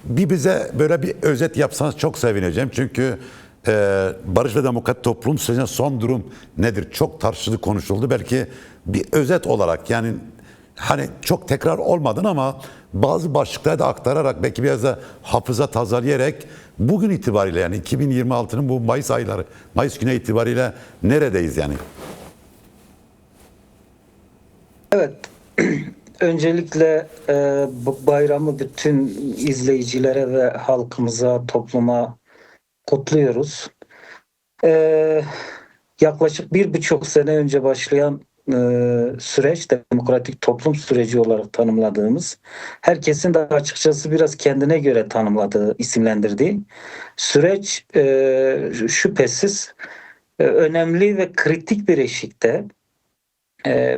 bir bize böyle bir özet yapsanız çok sevineceğim. Çünkü Barış ve Demokrat Toplum sürecinde son durum nedir? Çok tartışıldı, konuşuldu. Belki bir özet olarak, yani hani çok tekrar olmadın ama bazı başlıkları da aktararak, belki biraz da hafıza tazelayarak, bugün itibariyle, yani 2026'nın bu Mayıs ayları, Mayıs günü itibariyle neredeyiz yani? Evet, öncelikle bu bayramı bütün izleyicilere ve halkımıza, topluma kutluyoruz. E, Yaklaşık 1,5 sene önce başlayan süreç, demokratik toplum süreci olarak tanımladığımız, herkesin de açıkçası biraz kendine göre tanımladığı, isimlendirdiği süreç şüphesiz önemli ve kritik bir eşikte.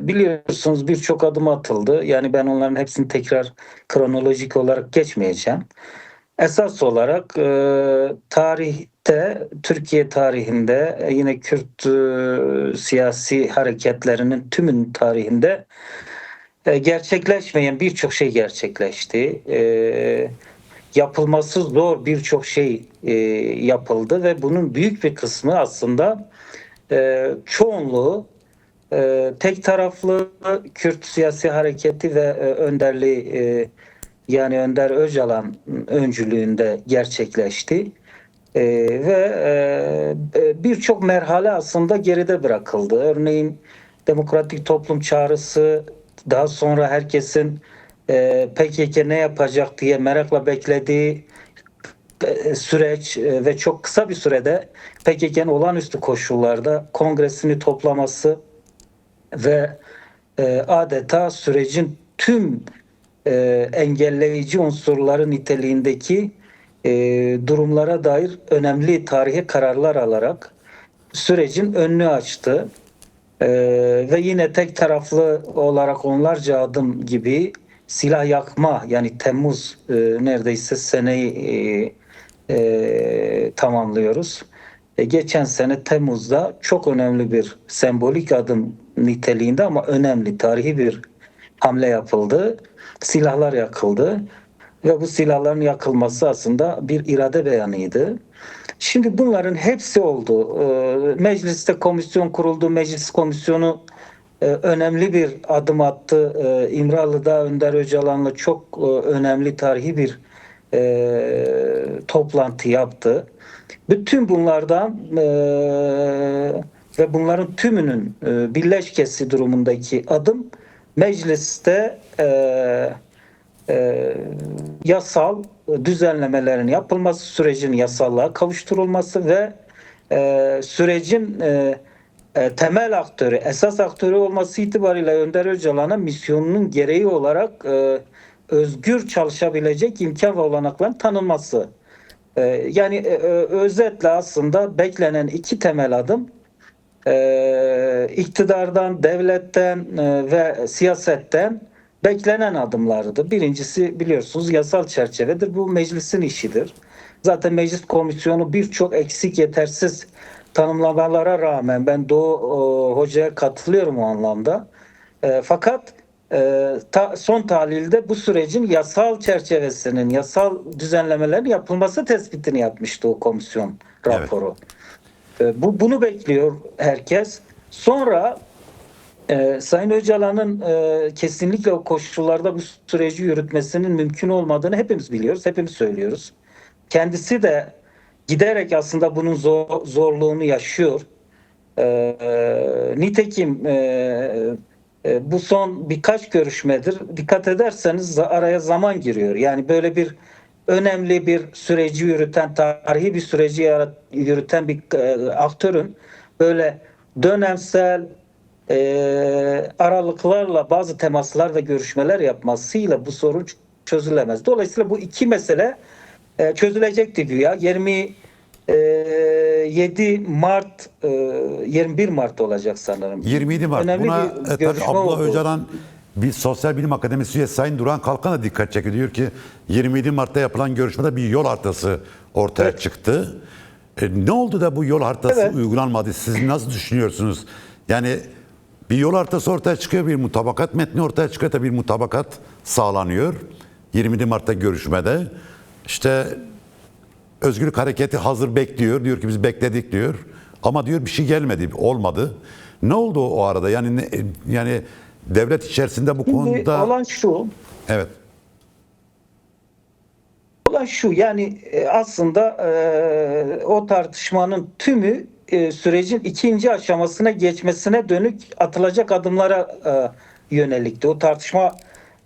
Biliyorsunuz birçok adım atıldı. Yani ben onların hepsini tekrar kronolojik olarak geçmeyeceğim. Esas olarak tarihte, Türkiye tarihinde, yine Kürt siyasi hareketlerinin tümünün tarihinde gerçekleşmeyen birçok şey gerçekleşti. Yapılması zor birçok şey yapıldı ve bunun büyük bir kısmı aslında çoğunluğu tek taraflı Kürt siyasi hareketi ve önderliği, yani Önder Öcalan öncülüğünde gerçekleşti. Ve birçok merhale aslında geride bırakıldı. Örneğin demokratik toplum çağrısı, daha sonra herkesin PKK ne yapacak diye merakla beklediği süreç ve çok kısa bir sürede PKK'nın olağanüstü koşullarda kongresini toplaması ve adeta sürecin tüm engelleyici unsurları niteliğindeki durumlara dair önemli tarihi kararlar alarak sürecin önünü açtı. Ve yine tek taraflı olarak onlarca adım gibi silah yakma, yani Temmuz neredeyse seneyi tamamlıyoruz. Geçen sene Temmuz'da çok önemli bir sembolik adım niteliğinde ama önemli tarihi bir hamle yapıldı. Silahlar yakıldı ve bu silahların yakılması aslında bir irade beyanıydı. Şimdi bunların hepsi oldu. Mecliste komisyon kuruldu. Meclis komisyonu önemli bir adım attı. İmralı'da Önder Öcalan'la çok önemli tarihi bir toplantı yaptı. Bütün bunlardan ve bunların tümünün birleşkesi durumundaki adım mecliste yasal düzenlemelerin yapılması, sürecin yasallığa kavuşturulması ve sürecin temel aktörü, esas aktörü olması itibariyle Önder Öcalan'a misyonunun gereği olarak özgür çalışabilecek imkan ve olanakların tanınması. Yani özetle aslında beklenen iki temel adım iktidardan, devletten ve siyasetten beklenen adımlardı. Birincisi biliyorsunuz yasal çerçevedir. Bu meclisin işidir. Zaten meclis komisyonu birçok eksik, yetersiz tanımlamalara rağmen ben Doğu Hoca'ya katılıyorum o anlamda. Fakat son tahlilde bu sürecin yasal çerçevesinin, yasal düzenlemelerin yapılması tespitini yapmıştı o komisyon raporu. Evet. Bunu bekliyor herkes. Sonra Sayın Öcalan'ın kesinlikle o koşullarda bu süreci yürütmesinin mümkün olmadığını hepimiz biliyoruz, hepimiz söylüyoruz. Kendisi de giderek aslında bunun zorluğunu yaşıyor. Nitekim bu son birkaç görüşmedir dikkat ederseniz araya zaman giriyor. Yani böyle bir önemli bir süreci yürüten, tarihi bir süreci yürüten bir aktörün böyle dönemsel aralıklarla bazı temaslar ve görüşmeler yapmasıyla bu sorun çözülemez. Dolayısıyla bu iki mesele çözülecekti güya. 27 Mart 21 Mart olacak sanırım. 27 Mart. Önemli Buna bir tabii görüşme Abdullah oldu. Öcalan, bir Sosyal Bilim Akademisi üyesi Sayın Duran Kalkan da dikkat çekiyor. Diyor ki 27 Mart'ta yapılan görüşmede bir yol haritası ortaya çıktı. Ne oldu da bu yol haritası uygulanmadı? Siz nasıl düşünüyorsunuz? Yani bir yol haritası ortaya çıkıyor, bir mutabakat metni ortaya çıkıyor, da bir mutabakat sağlanıyor 27 Mart'ta görüşmede. İşte Özgürlük Hareketi hazır bekliyor. Diyor ki biz bekledik diyor. Ama diyor bir şey gelmedi, olmadı. Ne oldu o arada? Yani yani devlet içerisinde bu Şimdi konuda evet. olan şu yani aslında o tartışmanın tümü sürecin ikinci aşamasına geçmesine dönük atılacak adımlara yönelikti. O tartışma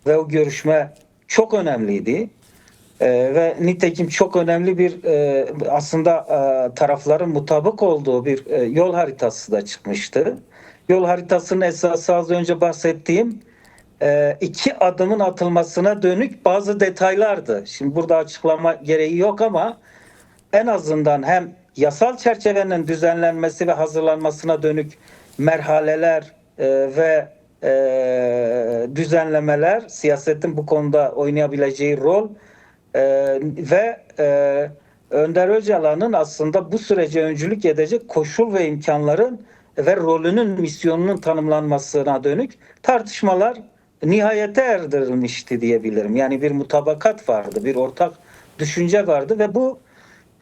ve o görüşme çok önemliydi. Ve nitekim çok önemli bir aslında tarafların mutabık olduğu bir yol haritası da çıkmıştı. Yol haritasının esası az önce bahsettiğim iki adımın atılmasına dönük bazı detaylardı. Şimdi burada açıklama gereği yok ama en azından hem yasal çerçevenin düzenlenmesi ve hazırlanmasına dönük merhaleler ve düzenlemeler, siyasetin bu konuda oynayabileceği rol ve Önder Öcalan'ın aslında bu sürece öncülük edecek koşul ve imkanların ve rolünün, misyonunun tanımlanmasına dönük tartışmalar nihayete erdirilmişti diyebilirim. Yani bir mutabakat vardı, bir ortak düşünce vardı ve bu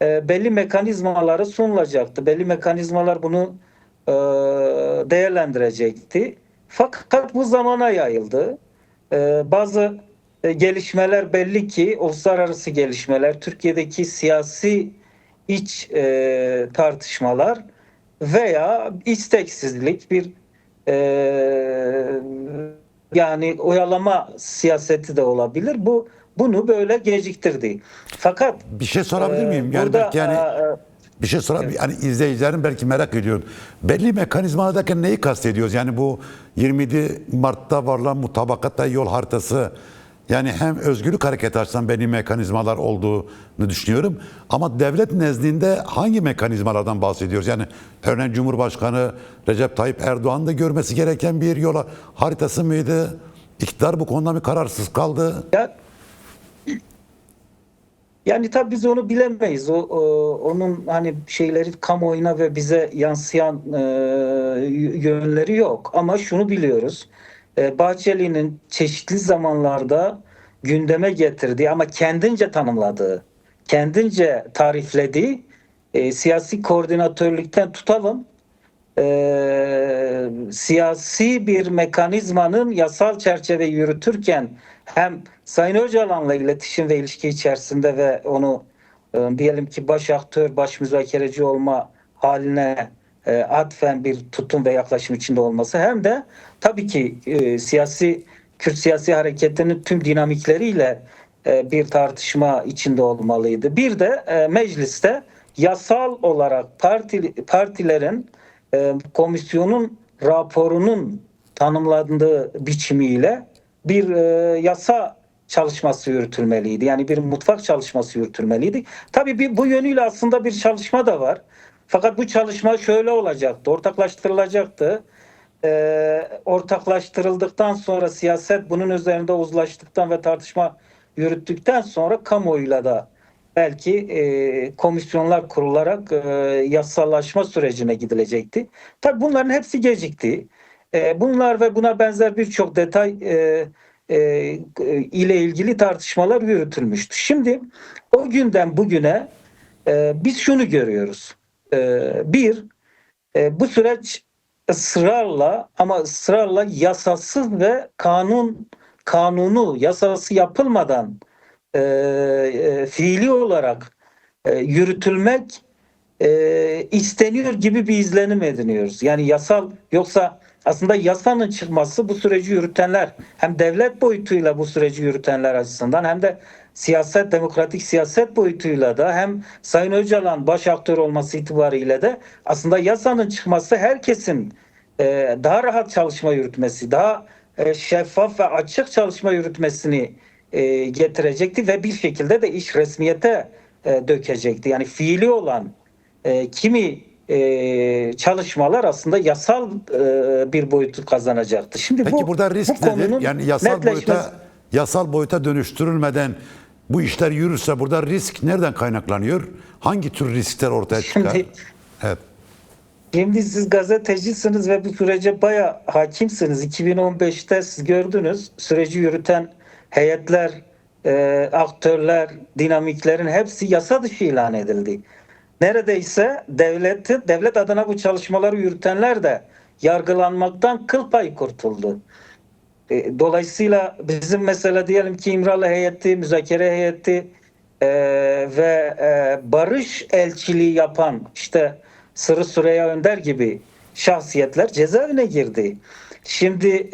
belli mekanizmaları sunulacaktı. Belli mekanizmalar bunu değerlendirecekti. Fakat bu zamana yayıldı. Bazı gelişmeler belli ki uluslararası gelişmeler, Türkiye'deki siyasi iç tartışmalar veya isteksizlik bir e, yani oyalama siyaseti de olabilir. Bunu böyle geciktirdi. Fakat Bir şey sorabilir miyim? Yani burada belki bir şey sorabilir. Yani izleyicilerin belki merak ediyor. Belli mekanizmalardaki neyi kastediyoruz? Yani bu 27 Mart'ta varılan mutabakatta yol haritası, yani hem Özgürlük Hareketi açısından belli mekanizmalar olduğunu düşünüyorum. Ama devlet nezdinde hangi mekanizmalardan bahsediyoruz? Yani örneğin Cumhurbaşkanı Recep Tayyip Erdoğan da görmesi gereken bir yol haritası mıydı? İktidar bu konuda bir kararsız kaldı. Yani tabii biz onu bilemeyiz. Onun hani şeyleri kamuoyuna ve bize yansıyan yönleri yok. Ama şunu biliyoruz. Bahçeli'nin çeşitli zamanlarda gündeme getirdiği ama kendince tanımladığı, kendince tariflediği siyasi koordinatörlükten tutalım siyasi bir mekanizmanın yasal çerçeve yürütürken hem Sayın Öcalan'la iletişim ve ilişki içerisinde ve onu diyelim ki baş aktör, baş müzakereci olma haline atfen bir tutum ve yaklaşım içinde olması hem de tabii ki Kürt siyasi hareketinin tüm dinamikleriyle bir tartışma içinde olmalıydı. Bir de mecliste yasal olarak partilerin komisyonun raporunun tanımlandığı biçimiyle bir yasa çalışması yürütülmeliydi. Yani bir mutfak çalışması yürütülmeliydi. Tabii bu yönüyle aslında bir çalışma da var. Fakat bu çalışma şöyle olacaktı, ortaklaştırılacaktı. Ortaklaştırıldıktan sonra siyaset bunun üzerinde uzlaştıktan ve tartışma yürüttükten sonra kamuoyuyla da belki komisyonlar kurularak yasallaşma sürecine gidilecekti. Tabii bunların hepsi gecikti. Bunlar ve buna benzer birçok detay ile ilgili tartışmalar yürütülmüştü. Şimdi o günden bugüne biz şunu görüyoruz. Bir, bu süreç ısrarla yasasız ve kanunu yasası yapılmadan fiili olarak yürütülmek isteniyor gibi bir izlenim ediniyoruz. Yani yoksa aslında yasanın çıkması bu süreci yürütenler hem devlet boyutuyla bu süreci yürütenler açısından hem de demokratik siyaset boyutuyla da hem Sayın Öcalan baş aktör olması itibariyle de aslında yasanın çıkması herkesin daha rahat çalışma yürütmesi, daha şeffaf ve açık çalışma yürütmesini getirecekti ve bir şekilde de iş resmiyete dökecekti. Yani fiili olan kimi çalışmalar aslında yasal bir boyutu kazanacaktı. Şimdi Peki burada risk nedir? Yani yasal boyuta dönüştürülmeden bu işler yürürse burada risk nereden kaynaklanıyor? Hangi tür riskler ortaya çıkar? Evet. Şimdi siz gazetecisiniz ve bu sürece bayağı hakimsiniz. 2015'te siz gördünüz süreci yürüten heyetler aktörler, dinamiklerin hepsi yasa dışı ilan edildi. Neredeyse devlet adına bu çalışmaları yürütenler de yargılanmaktan kıl payı kurtuldu. Dolayısıyla bizim mesela diyelim ki İmralı heyeti, müzakere heyeti ve barış elçiliği yapan işte Sırrı Süreyya Önder gibi şahsiyetler cezaevine girdi. Şimdi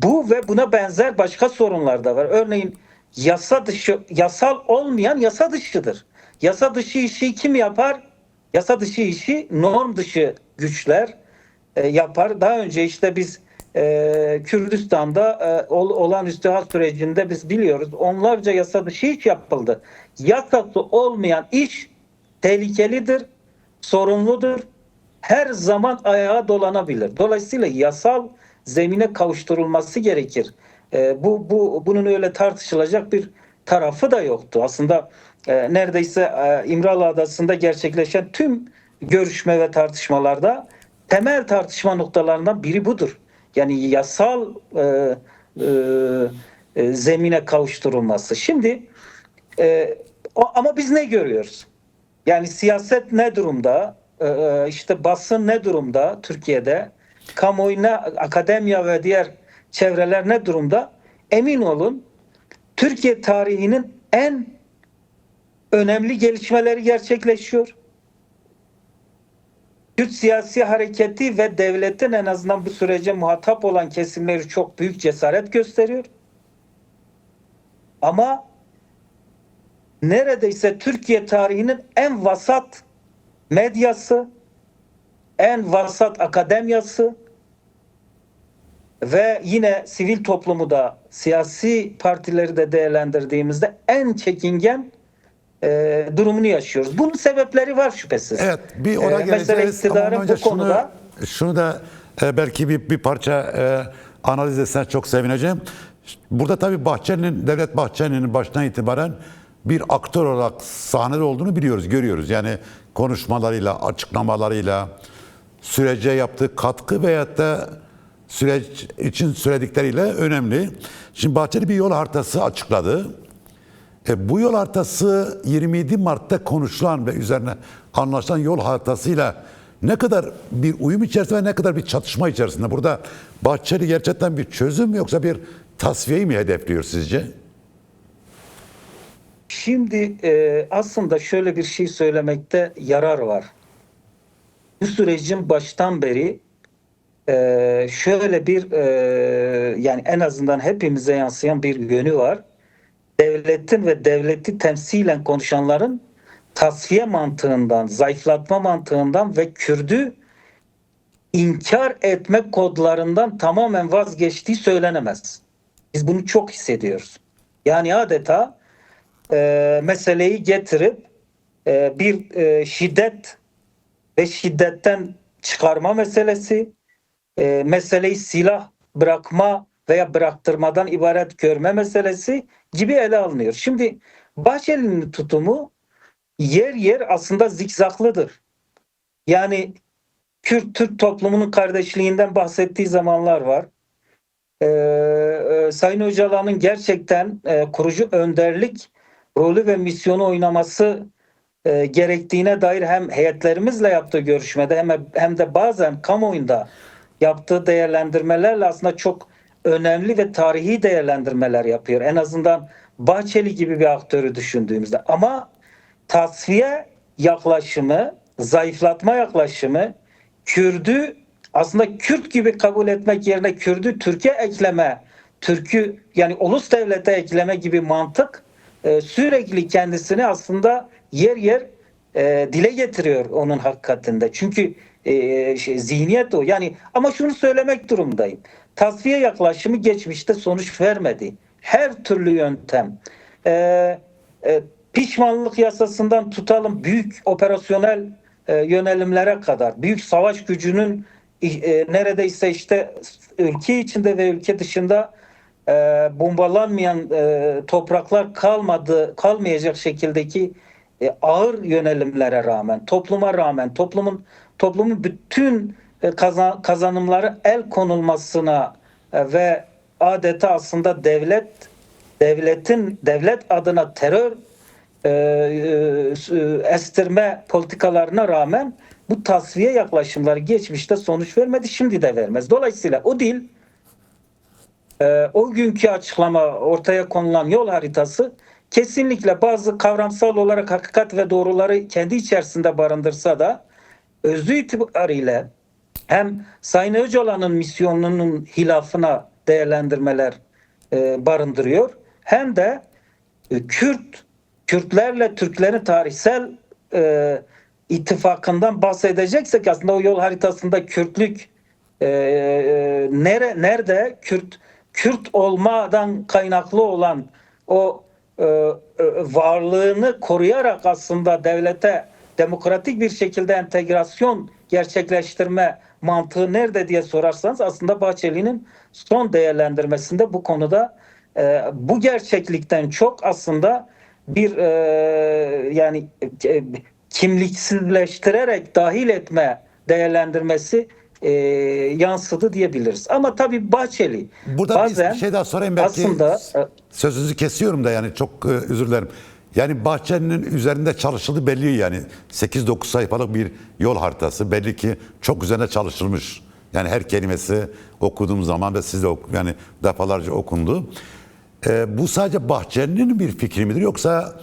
bu ve buna benzer başka sorunlar da var. Örneğin yasa dışı, yasal olmayan yasa dışıdır. Yasa dışı işi kim yapar? Yasa dışı işi norm dışı güçler yapar. Daha önce işte biz Kürdistan'da olağanüstü hal sürecinde biz biliyoruz onlarca yasa dışı iş yapıldı. Yasası olmayan iş tehlikelidir, sorumludur. Her zaman ayağa dolanabilir. Dolayısıyla yasal zemine kavuşturulması gerekir. Bunun öyle tartışılacak bir tarafı da yoktu. Aslında neredeyse İmralı Adası'nda gerçekleşen tüm görüşme ve tartışmalarda temel tartışma noktalarından biri budur. Yani yasal zemine kavuşturulması. Şimdi ama biz ne görüyoruz? Yani siyaset ne durumda? İşte basın ne durumda Türkiye'de? Kamuoyu ne, akademya ve diğer çevreler ne durumda? Emin olun Türkiye tarihinin en önemli gelişmeleri gerçekleşiyor. Kürt siyasi hareketi ve devletin en azından bu sürece muhatap olan kesimleri çok büyük cesaret gösteriyor. Ama neredeyse Türkiye tarihinin en vasat medyası, en vasat akademyası ve yine sivil toplumu da siyasi partileri de değerlendirdiğimizde en çekingen durumunu yaşıyoruz. Bunun sebepleri var şüphesiz. Evet, bir ona geleceğiz. Mesela iktidarın Ama önce bu konuda şunu da belki bir parça analiz etsen çok sevineceğim. Burada tabii Devlet Bahçeli'nin baştan itibaren bir aktör olarak sahnede olduğunu biliyoruz, görüyoruz. Yani konuşmalarıyla, açıklamalarıyla, sürece yaptığı katkı veyahut da süreç için söyledikleriyle önemli. Şimdi Bahçeli bir yol haritası açıkladı. Bu yol haritası 27 Mart'ta konuşulan ve üzerine anlaşılan yol haritasıyla ne kadar bir uyum içerisinde ve ne kadar bir çatışma içerisinde? Burada Bahçeli gerçekten bir çözüm mü yoksa bir tasfiyeyi mi hedefliyor sizce? şimdi aslında şöyle bir şey söylemekte yarar var. Bu sürecin baştan beri şöyle bir yani en azından hepimize yansıyan bir yönü var. Devletin ve devleti temsilen konuşanların tasfiye mantığından, zayıflatma mantığından ve Kürdü inkar etme kodlarından tamamen vazgeçtiği söylenemez. Biz bunu çok hissediyoruz. Yani adeta meseleyi getirip bir şiddet ve şiddetten çıkarma meselesi, meseleyi silah bırakma veya bıraktırmadan ibaret görme meselesi gibi ele alınıyor. Şimdi Bahçeli'nin tutumu yer yer aslında zikzaklıdır. Yani Kürt-Türk toplumunun kardeşliğinden bahsettiği zamanlar var. Sayın Öcalan'ın gerçekten kurucu önderlik rolü ve misyonu oynaması gerektiğine dair hem heyetlerimizle yaptığı görüşmede hem de bazen kamuoyunda yaptığı değerlendirmelerle aslında çok önemli ve tarihi değerlendirmeler yapıyor. En azından Bahçeli gibi bir aktörü düşündüğümüzde. Ama tasfiye yaklaşımı, zayıflatma yaklaşımı, Kürdü aslında Kürt gibi kabul etmek yerine Kürdü Türkiye ekleme, Türk'ü yani ulus devlete ekleme gibi mantık sürekli kendisini aslında yer yer dile getiriyor onun hakikatinde. Çünkü zihniyet o. Yani ama şunu söylemek durumundayım. Tasfiye yaklaşımı geçmişte sonuç vermedi. Her türlü yöntem. Pişmanlık yasasından tutalım büyük operasyonel yönelimlere kadar, büyük savaş gücünün neredeyse işte ülke içinde ve ülke dışında bombalanmayan topraklar kalmayacak şekildeki ağır yönelimlere rağmen, topluma rağmen, toplumun bütün kazanımları el konulmasına ve adeta aslında devlet devlet adına terör estirme politikalarına rağmen bu tasfiye yaklaşımları geçmişte sonuç vermedi, şimdi de vermez. Dolayısıyla o dil, o günkü açıklama, ortaya konulan yol haritası kesinlikle bazı kavramsal olarak hakikat ve doğruları kendi içerisinde barındırsa da özü itibariyle hem Sayın Öcalan'ın misyonunun hilafına değerlendirmeler barındırıyor, hem de Kürtlerle Türklerin tarihsel ittifakından bahsedeceksek aslında o yol haritasında Kürtlük nerede Kürt olmadan kaynaklı olan o varlığını koruyarak aslında devlete demokratik bir şekilde entegrasyon gerçekleştirme mantığı nerede diye sorarsanız aslında Bahçeli'nin son değerlendirmesinde bu konuda bu gerçeklikten çok aslında bir yani kimliksizleştirerek dahil etme değerlendirmesi yansıdı diyebiliriz. Ama tabii Bahçeli Burada bazen bir şey daha sorayım, belki aslında sözünüzü kesiyorum da, yani çok özür dilerim. Yani Bahçeli'nin üzerinde çalışıldığı belli, yani 8-9 sayfalık bir yol haritası belli ki çok üzerine çalışılmış. Yani her kelimesi okuduğum zaman ve siz de yani defalarca okundu. Bu sadece Bahçeli'nin bir fikri midir, yoksa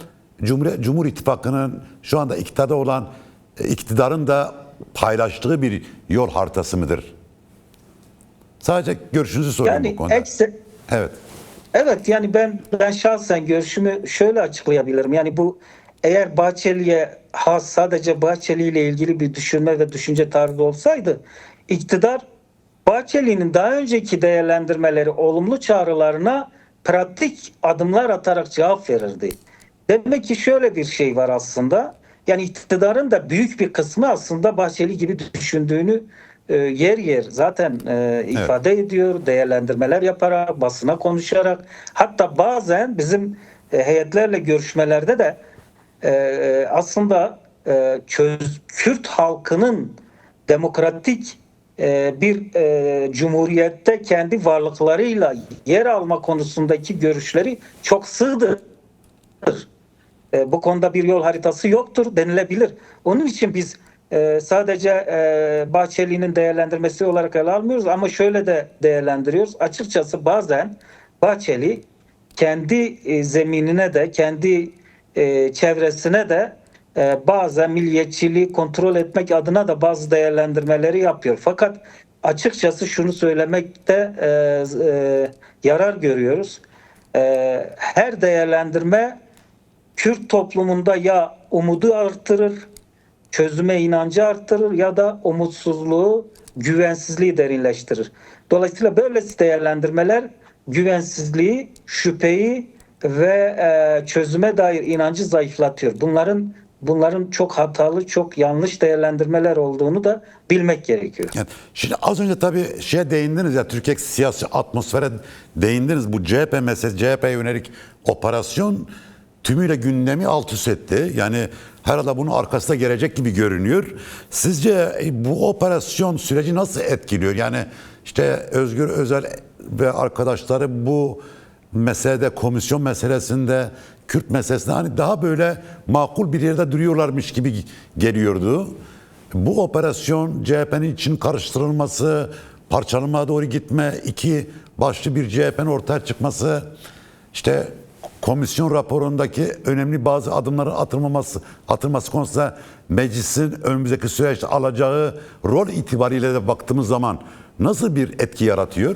Cumhur İttifakı'nın şu anda iktidarda olan iktidarın da paylaştığı bir yol haritası mıdır? Sadece görüşünüzü soruyorum yani bu konuda. Evet. Evet, yani ben şahsen görüşümü şöyle açıklayabilirim. Yani bu eğer Bahçeli'ye has, sadece Bahçeli ile ilgili bir düşünme ve düşünce tarzı olsaydı, iktidar Bahçeli'nin daha önceki değerlendirmeleri, olumlu çağrılarına pratik adımlar atarak cevap verirdi. Demek ki şöyle bir şey var aslında. Yani iktidarın da büyük bir kısmı aslında Bahçeli gibi düşündüğünü yer yer zaten ifade ediyor, değerlendirmeler yaparak, basına konuşarak, hatta bazen bizim heyetlerle görüşmelerde de aslında Kürt halkının demokratik bir cumhuriyette kendi varlıklarıyla yer alma konusundaki görüşleri çok sığdır. Bu konuda bir yol haritası yoktur denilebilir. Onun için biz sadece Bahçeli'nin değerlendirmesi olarak ele almıyoruz ama şöyle de değerlendiriyoruz. Açıkçası bazen Bahçeli kendi zeminine de, kendi çevresine de bazen milliyetçiliği kontrol etmek adına da bazı değerlendirmeleri yapıyor. Fakat açıkçası şunu söylemekte yarar görüyoruz. Her değerlendirme Kürt toplumunda ya umudu artırır, çözüme inancı artırır ya da umutsuzluğu, güvensizliği derinleştirir. Dolayısıyla böyle değerlendirmeler güvensizliği, şüpheyi ve çözüme dair inancı zayıflatıyor. Bunların çok hatalı, çok yanlış değerlendirmeler olduğunu da bilmek gerekiyor. Yani şimdi az önce tabii şeye değindiniz ya, Türkiye siyasi atmosfere değindiniz. Bu CHP meselesi, CHP'ye yönelik operasyon tümüyle gündemi alt üst etti. Yani herhalde bunun arkasında gelecek gibi görünüyor. Sizce bu operasyon süreci nasıl etkiliyor? Yani işte Özgür Özel ve arkadaşları bu meselede, komisyon meselesinde, Kürt meselesinde hani daha böyle makul bir yerde duruyorlarmış gibi geliyordu. Bu operasyon CHP'nin için karıştırılması, parçalanmaya doğru gitme, iki başlı bir CHP'nin ortaya çıkması, işte komisyon raporundaki önemli bazı adımların atılması konusunda meclisin önümüzdeki süreçte alacağı rol itibariyle de baktığımız zaman nasıl bir etki yaratıyor?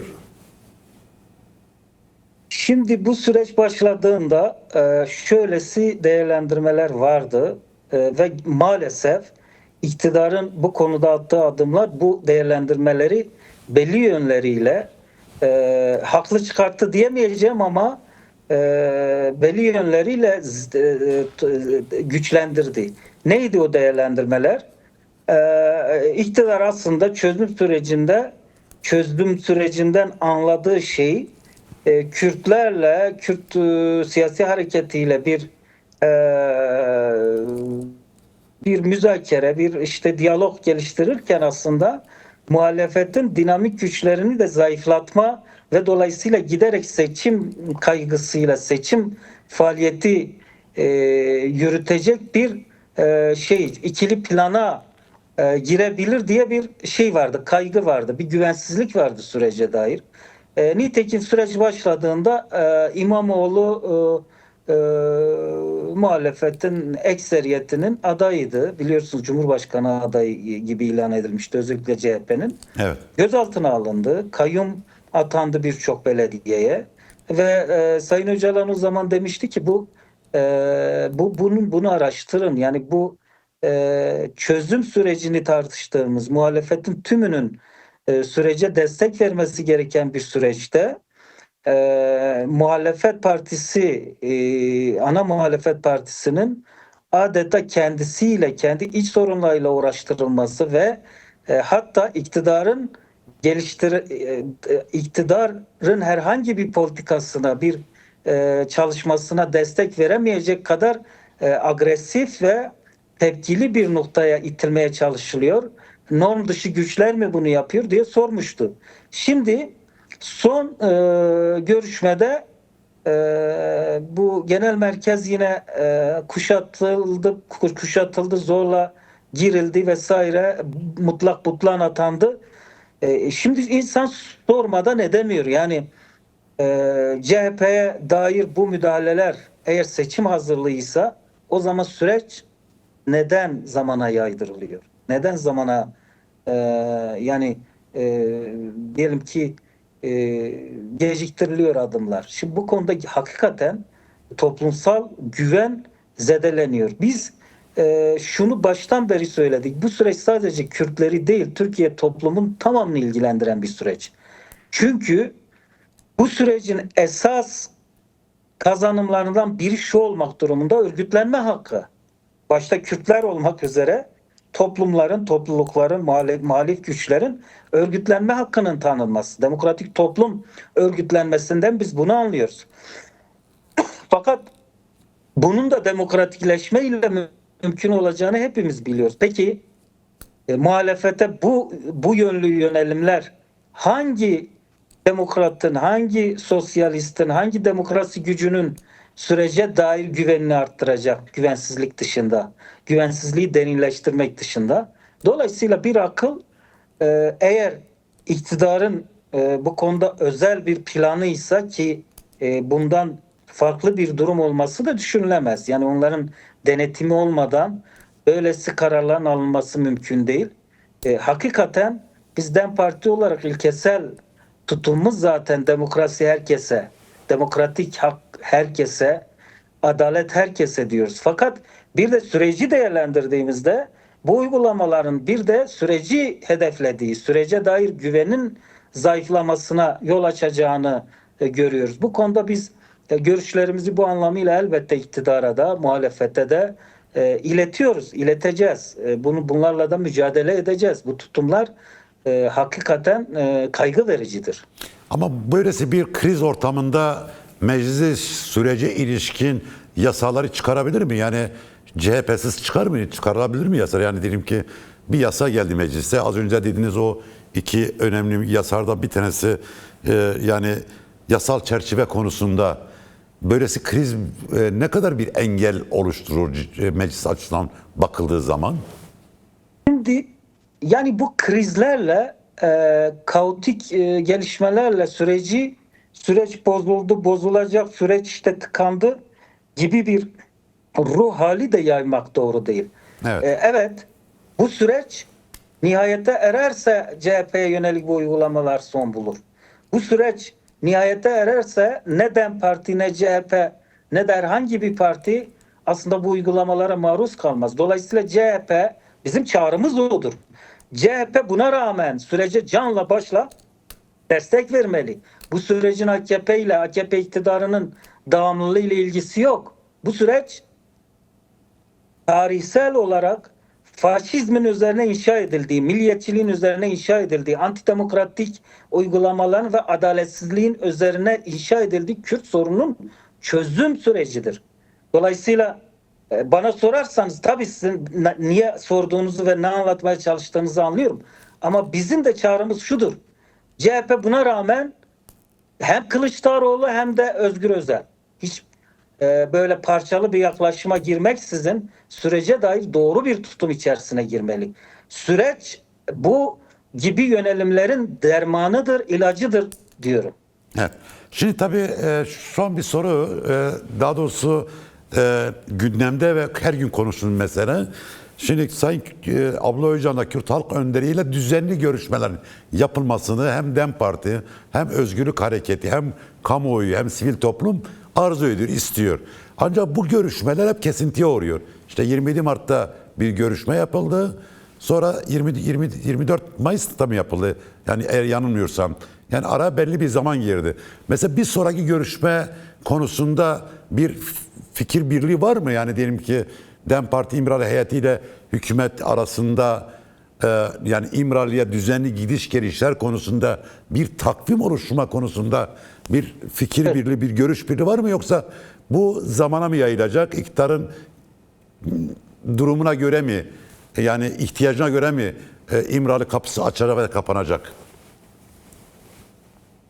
Şimdi bu süreç başladığında şöylesi değerlendirmeler vardı ve maalesef iktidarın bu konuda attığı adımlar bu değerlendirmeleri belli yönleriyle haklı çıkarttı diyemeyeceğim ama belli yönleriyle güçlendirdi. Neydi o değerlendirmeler? İktidar aslında çözüm sürecinden anladığı şey Kürtlerle, Kürt siyasi hareketiyle bir müzakere, bir işte diyalog geliştirirken aslında muhalefetin dinamik güçlerini de zayıflatma ve dolayısıyla giderek seçim kaygısıyla seçim faaliyeti yürütecek bir ikili plana girebilir diye bir şey vardı, kaygı vardı, bir güvensizlik vardı sürece dair. Nitekim süreç başladığında İmamoğlu muhalefetin ekseriyetinin adayıydı. Biliyorsunuz Cumhurbaşkanı adayı gibi ilan edilmişti özellikle CHP'nin. Evet. Gözaltına alındı. Kayyum atandı birçok belediyeye ve Sayın Öcalan o zaman demişti ki bunu araştırın. Yani bu çözüm sürecini tartıştığımız muhalefetin tümünün sürece destek vermesi gereken bir süreçte muhalefet partisi ana muhalefet partisinin adeta kendisiyle kendi iç sorunlarıyla uğraştırılması ve hatta iktidarın herhangi bir politikasına bir çalışmasına destek veremeyecek kadar agresif ve tepkili bir noktaya itilmeye çalışılıyor. Norm dışı güçler mi bunu yapıyor diye sormuştu. Şimdi son görüşmede bu genel merkez yine kuşatıldı, zorla girildi vesaire, mutlak butlan atandı. Şimdi insan sormadan edemiyor. Yani CHP'ye dair bu müdahaleler eğer seçim hazırlığıysa o zaman süreç neden zamana yaydırılıyor? Neden zamana e, yani diyelim ki e, geciktiriliyor adımlar? Şimdi bu konuda hakikaten toplumsal güven zedeleniyor. Biz şunu baştan beri söyledik. Bu süreç sadece Kürtleri değil, Türkiye toplumun tamamını ilgilendiren bir süreç. Çünkü bu sürecin esas kazanımlarından biri şu olmak durumunda: örgütlenme hakkı. Başta Kürtler olmak üzere toplumların, toplulukların, muhalif güçlerin örgütlenme hakkının tanınması. Demokratik toplum örgütlenmesinden biz bunu anlıyoruz. Fakat bunun da demokratikleşme ile mümkün olacağını hepimiz biliyoruz. Peki muhalefete bu yönlü yönelimler hangi demokratın, hangi sosyalistin, hangi demokrasi gücünün sürece dair güvenini arttıracak güvensizlik dışında, güvensizliği derinleştirmek dışında? Dolayısıyla bir akıl eğer iktidarın bu konuda özel bir planıysa ki bundan farklı bir durum olması da düşünülemez. Yani onların denetimi olmadan böylesi kararların alınması mümkün değil. Hakikaten biz DEM Parti olarak ilkesel tutumumuz zaten demokrasi herkese, demokratik hak herkese, adalet herkese diyoruz. Fakat bir de süreci değerlendirdiğimizde bu uygulamaların bir de süreci hedeflediği, sürece dair güvenin zayıflamasına yol açacağını görüyoruz. Bu konuda biz görüşlerimizi bu anlamıyla elbette iktidara da, muhalefete de iletiyoruz, ileteceğiz. Bunlarla da mücadele edeceğiz. Bu tutumlar hakikaten kaygı vericidir. Ama böylesi bir kriz ortamında meclis sürece ilişkin yasaları çıkarabilir mi? Yani CHP'siz çıkar mı? Çıkarılabilir mi yasa? Yani diyelim ki bir yasa geldi meclise. Az önce dediğiniz o iki önemli yasalardan bir tanesi yani yasal çerçeve konusunda böylesi kriz ne kadar bir engel oluşturur meclis açısından bakıldığı zaman? Şimdi yani bu krizlerle kaotik gelişmelerle süreç bozuldu, bozulacak, süreç işte tıkandı gibi bir ruh hali de yaymak doğru değil. Evet. Evet, bu süreç nihayete ererse CHP'ye yönelik bu uygulamalar son bulur. Bu süreç nihayete ererse ne DEM Parti, ne CHP, ne de herhangi bir parti aslında bu uygulamalara maruz kalmaz. Dolayısıyla CHP, bizim çağrımız odur. CHP buna rağmen sürece canla başla destek vermeli. Bu sürecin AKP ile, AKP iktidarının devamlılığı ile ilgisi yok. Bu süreç tarihsel olarak faşizmin üzerine inşa edildiği, milliyetçiliğin üzerine inşa edildiği, antidemokratik uygulamaların ve adaletsizliğin üzerine inşa edildiği Kürt sorunun çözüm sürecidir. Dolayısıyla bana sorarsanız tabii sizin niye sorduğunuzu ve ne anlatmaya çalıştığınızı anlıyorum. Ama bizim de çağrımız şudur. CHP buna rağmen hem Kılıçdaroğlu hem de Özgür Özel hiç böyle parçalı bir yaklaşıma girmeksizin sürece dair doğru bir tutum içerisine girmeli. Süreç bu gibi yönelimlerin dermanıdır, ilacıdır diyorum. Evet. Şimdi tabii son bir soru, daha doğrusu gündemde ve her gün konuşulan mesele. Şimdi Sayın Abla Öcalan'la Kürt Halk Önderi ile düzenli görüşmelerin yapılmasını hem DEM Parti hem Özgürlük Hareketi hem kamuoyu hem sivil toplum arzu ediyor, istiyor. Ancak bu görüşmeler hep kesintiye uğruyor. İşte 27 Mart'ta bir görüşme yapıldı. Sonra 24 Mayıs'ta mı yapıldı? Yani eğer yanılmıyorsam. Yani ara belli bir zaman girdi. Mesela bir sonraki görüşme konusunda bir fikir birliği var mı? Yani diyelim ki DEM Parti İmralı heyetiyle hükümet arasında yani İmralı'ya düzenli gidiş gelişler konusunda bir takvim oluşturma konusunda bir fikir birliği, bir görüş birliği var mı? Yoksa bu zamana mı yayılacak? İktidarın durumuna göre mi, yani ihtiyacına göre mi İmralı kapısı açacak ve kapanacak?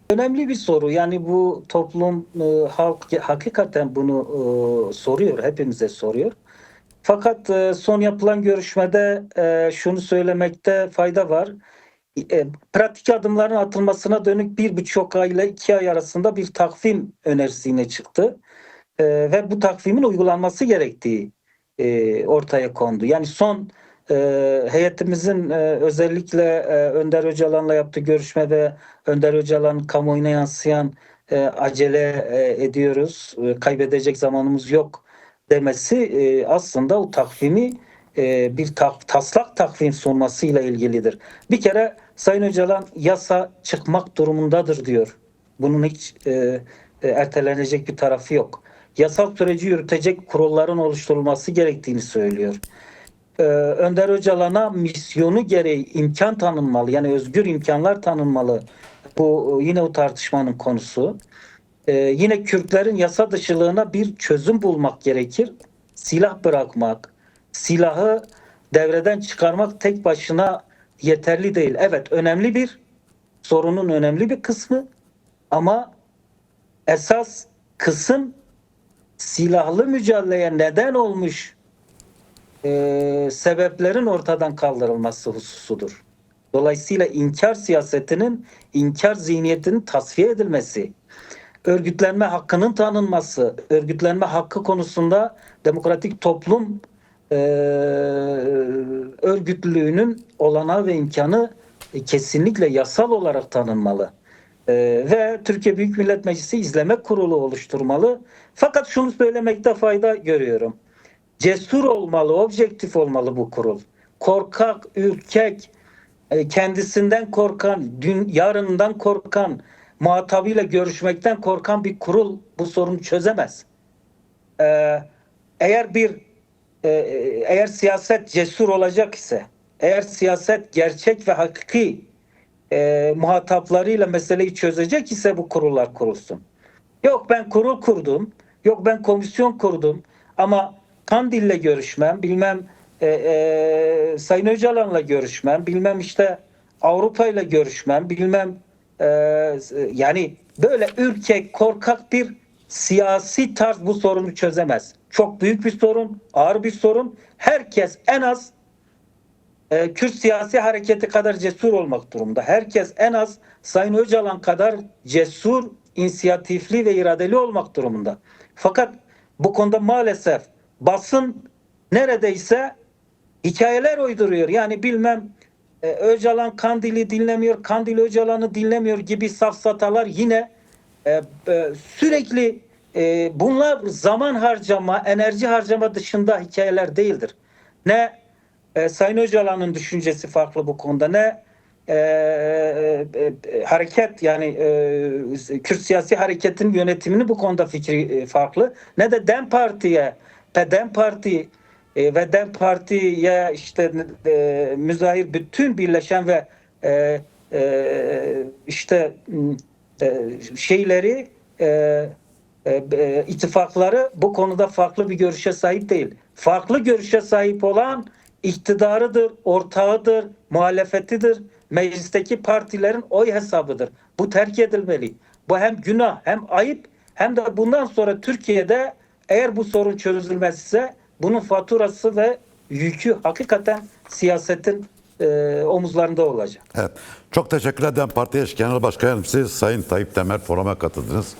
Önemli bir soru. Yani bu toplum, halk hakikaten bunu soruyor, hepimize soruyor. Fakat son yapılan görüşmede şunu söylemekte fayda var. Pratik adımların atılmasına dönük 1,5 ay ile 2 ay arasında bir takvim önerisi yine çıktı. Ve bu takvimin uygulanması gerektiği ortaya kondu. Yani son heyetimizin özellikle Önder Öcalan'la yaptığı görüşme ve Önder Öcalan kamuoyuna yansıyan acele ediyoruz, kaybedecek zamanımız yok demesi aslında o takvimi bir taslak takvim sunmasıyla ilgilidir. Bir kere Sayın Öcalan yasa çıkmak durumundadır diyor. Bunun hiç ertelenecek bir tarafı yok. Yasal süreci yürütecek kurulların oluşturulması gerektiğini söylüyor. Önder Öcalan'a misyonu gereği imkan tanınmalı. Yani özgür imkanlar tanınmalı. Bu yine o tartışmanın konusu. Yine Kürtlerin yasa dışılığına bir çözüm bulmak gerekir. Silah bırakmak, silahı devreden çıkarmak tek başına yeterli değil. Evet, önemli bir sorunun önemli bir kısmı ama esas kısım silahlı mücadeleye neden olmuş sebeplerin ortadan kaldırılması hususudur. Dolayısıyla inkar siyasetinin, inkar zihniyetinin tasfiye edilmesi, örgütlenme hakkının tanınması, örgütlenme hakkı konusunda demokratik toplum örgütlülüğünün olanağı ve imkanı kesinlikle yasal olarak tanınmalı. Ve Türkiye Büyük Millet Meclisi İzleme Kurulu oluşturmalı. Fakat şunu söylemekte fayda görüyorum. Cesur olmalı, objektif olmalı bu kurul. Korkak, ürkek, kendisinden korkan, yarından korkan, muhatabıyla görüşmekten korkan bir kurul bu sorunu çözemez. Eğer eğer siyaset cesur olacak ise, eğer siyaset gerçek ve hakiki muhataplarıyla meseleyi çözecek ise bu kurullar kurulsun. Yok ben kurul kurdum, yok ben komisyon kurdum ama Kandil'le görüşmem, bilmem Sayın Öcalan'la görüşmem, bilmem işte Avrupa'yla görüşmem, bilmem yani böyle ürkek, korkak bir siyasi tarz bu sorunu çözemez. Çok büyük bir sorun, ağır bir sorun. Herkes en az Kürt siyasi hareketi kadar cesur olmak durumda. Herkes en az Sayın Öcalan kadar cesur, inisiyatifli ve iradeli olmak durumunda. Fakat bu konuda maalesef basın neredeyse hikayeler uyduruyor. Yani bilmem Öcalan Kandil'i dinlemiyor, Kandil Öcalan'ı dinlemiyor gibi safsatalar yine sürekli bunlar zaman harcama, enerji harcama dışında hikayeler değildir. Ne Sayın Öcalan'ın düşüncesi farklı bu konuda, ne hareket yani Kürt siyasi hareketin yönetiminin bu konuda fikri farklı, ne de DEM Parti'ye DEM Parti ve DEM Parti'ye işte müzahir bütün birleşen ve işte şeyleri ittifakları bu konuda farklı bir görüşe sahip değil. Farklı görüşe sahip olan iktidarıdır, ortağıdır, muhalefetidir meclisteki partilerin oy hesabıdır. Bu terk edilmeli. Bu hem günah hem ayıp hem de bundan sonra Türkiye'de eğer bu sorun çözülmezse bunun faturası ve yükü hakikaten siyasetin omuzlarında olacak. Evet. Çok teşekkür ederim. Parti Eş Genel Başkan Yardımcısı Sayın Tayyip Demer programa katıldınız.